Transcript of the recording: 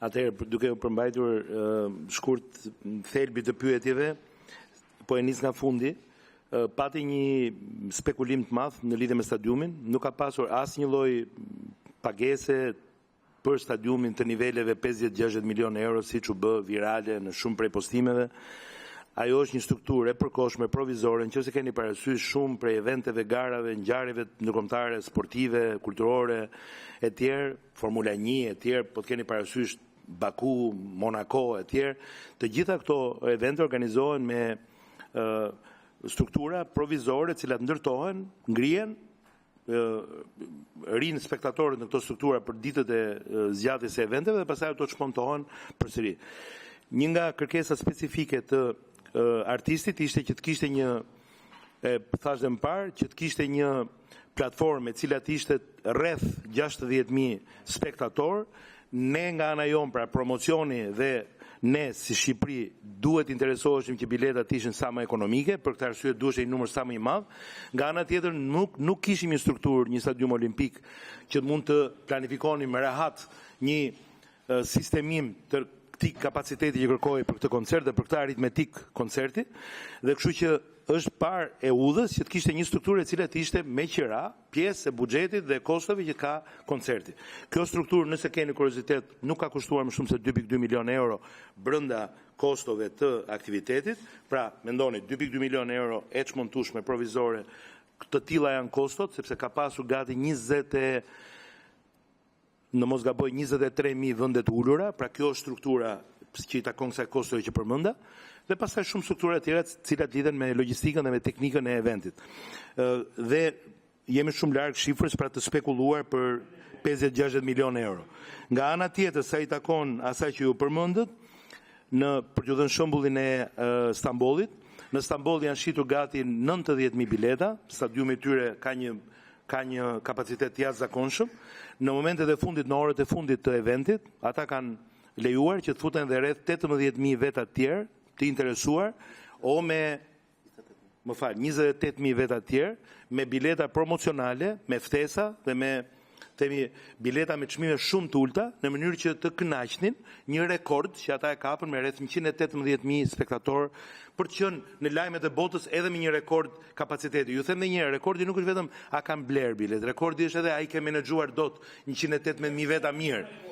Atëherë, duke u përmbajtur shkurt thelbi të pyetjeve, po e nis nga fundi, pati një spekulim të madh në lidhje me stadiumin, nuk ka pasur asnjë lloj pagese për stadiumin të niveleve 50-60 milionë euro, siç u bë virale në shumë prej postimeve. Ajo është një strukturë e përkohshme, provizore, nëse keni parasysh shumë prej eventeve, garave, ngjarjeve ndërkombëtare, sportive, kulturore, etj., Formula 1, etj., po të keni parasysh Baku, Monaco, etj., të gjitha këto evente organizohen me struktura provizore, cilat ndërtohen, ngrihen, rinë spektatorët në këto struktura për ditët e zgjatjes së eventeve dhe pastaj ato shpontohen përsëri. Një nga kërkesat specifike të artistit ishte që të kishte një, thash dhe më parë, që të kishte një platformë e cila të ishte rreth 60.000 spektator. Ne nga ana jon, pra promocioni dhe ne si Shqipëri duhet interesoheshim që biletat ishin sa më ekonomike, për këtë arsye duhej një numër sa më i madh. Nga ana tjetër nuk kishim një strukturë, një stadium olimpik që mund të planifikonim me rehat një sistemim të këtij kapaciteti që kërkoi për këtë koncert dhe për këtë aritmetik koncerti, dhe kështu që është parë e udhës që të kishte një strukturë e cila të ishte me qira, pjesë e buxhetit dhe kostove që ka koncerti. Kjo strukturë, nëse keni kuriozitet, nuk ka kushtuar më shumë se 2.2 milionë euro brenda kostove të aktivitetit. Pra, mendoni, 2.2 milionë euro e çmontueshme provizore, të tilla janë kostot, sepse ka pasur gati në mos gaboj 23.000 vendet ulura, pra kjo është struktura që i takon kësaj kostove që përmenda, dhe pastaj shumë struktura të tjera cilat lidhen me logjistikën dhe me teknikën e eventit. Dhe jemi shumë larg shifrës pra të spekuluar për 50-60 milionë euro. Nga ana tjetër, sa i takon asaj që ju përmendët, për t'ju dhënë shembullin e Stambollit, në Stamboll janë shitur gati 90.000 bileta, stadiumi i tyre ka një kapacitet të jashtëzakonshëm. Në momentet e fundit, në orët e fundit të eventit, ata kanë lejuar që të futen dhe rreth 18.000 veta të tjerë të interesuar, o me 28.000 veta të tjerë, me bileta promocionale, me ftesa dhe me bileta me çmime shumë të ulta, në mënyrë që të kënaqnin një rekord që ata e kapën me rreth 118.000 spektatorë, për të qenë në lajmet e botës edhe me një rekord kapaciteti. Ju them edhe një herë, rekordi nuk është vetëm a kanë bler bilet, rekordi është edhe ai që menaxhuar dot 118.000 veta mirë.